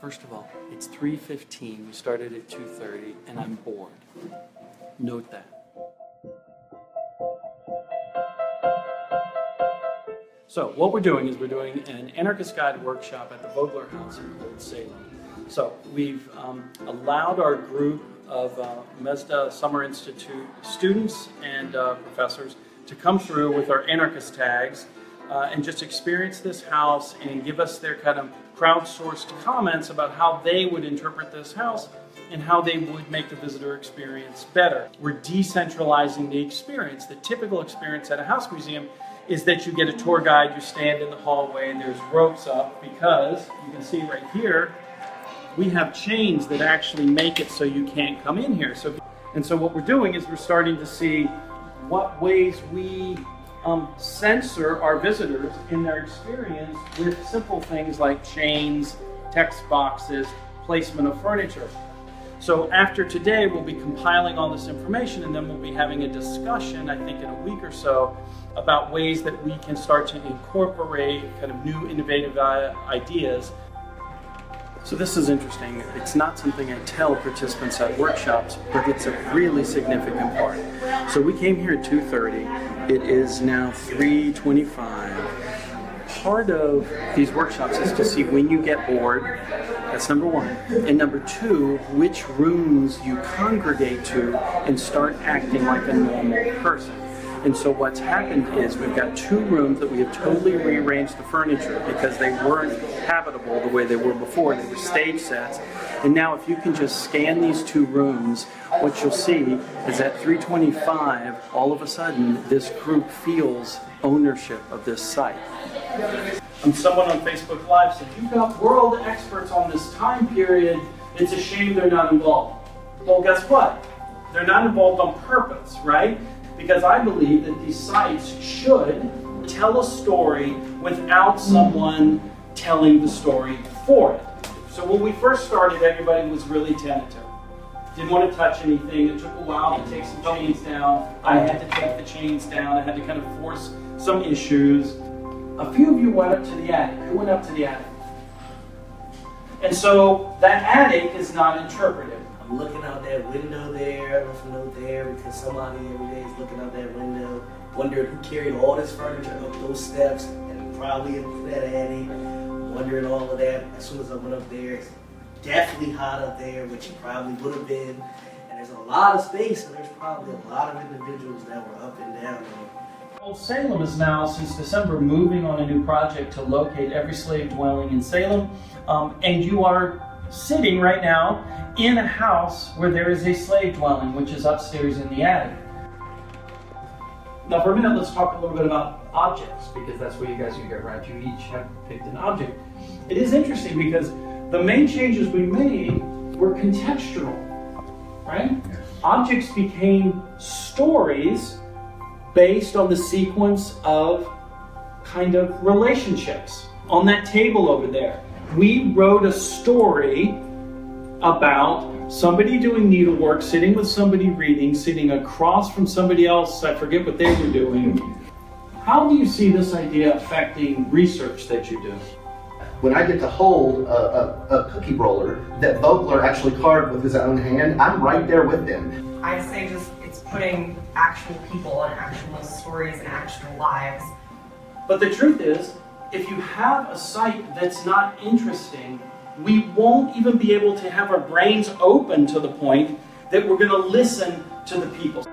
First of all, it's 3:15, we started at 2:30, and I'm bored. Note that. So what we're doing is we're doing an anarchist guided workshop at the Vogler house in Old Salem. So we've allowed our group of Mesda Summer Institute students and professors to come through with our anarchist tags and just experience this house and give us their kind of crowdsourced comments about how they would interpret this house and how they would make the visitor experience better. We're decentralizing the experience. The typical experience at a house museum is that you get a tour guide, you stand in the hallway, and there's ropes up because, you can see right here, we have chains that actually make it so you can't come in here. And so what we're doing is we're starting to see what ways we censor our visitors in their experience with simple things like chains, text boxes, placement of furniture. So after today, we'll be compiling all this information, and then we'll be having a discussion, I think in a week or so, about ways that we can start to incorporate kind of new innovative ideas. So this is interesting. It's not something I tell participants at workshops, but it's a really significant part. So we came here at 2:30. It is now 3:25. Part of these workshops is to see when you get bored. That's number one. And number two, which rooms you congregate to and start acting like a normal person. And so what's happened is we've got two rooms that we have totally rearranged the furniture because they weren't habitable the way they were before. They were stage sets. And now if you can just scan these two rooms, what you'll see is at 3:25, all of a sudden, this group feels ownership of this site. Someone on Facebook Live said, "You've got world experts on this time period. It's a shame they're not involved." Well, guess what? They're not involved on purpose, right? Because I believe that these sites should tell a story without someone telling the story for it. So when we first started, everybody was really tentative. Didn't want to touch anything. It took a while to take some chains down. I had to take the chains down. I had to kind of force some issues. A few of you went up to the attic. Who went up to the attic? And so that attic is not interpretive. I'm looking out that window there, I left a note there because somebody every day is looking out that window, wondering who carried all this furniture up those steps and probably into that attic, wondering all of that. As soon as I went up there, it's definitely hot up there, which it probably would have been. And there's a lot of space, and there's probably a lot of individuals that were up and down there. Old Salem is now, since December, moving on a new project to locate every slave dwelling in Salem. And you are sitting right now in a house where there is a slave dwelling, which is upstairs in the attic. Now for a minute, let's talk a little bit about objects, because that's what you guys get, right? You each have picked an object. It is interesting because the main changes we made were contextual, right? Objects became stories based on the sequence of kind of relationships. On that table over there, we wrote a story about somebody doing needlework, sitting with somebody reading, sitting across from somebody else, I forget what they were doing. How do you see this idea affecting research that you do? When I get to hold a cookie roller that Vogler actually carved with his own hand, I'm right there with them. I say just it's putting actual people and actual stories and actual lives. But the truth is, if you have a site that's not interesting, we won't even be able to have our brains open to the point that we're going to listen to the people.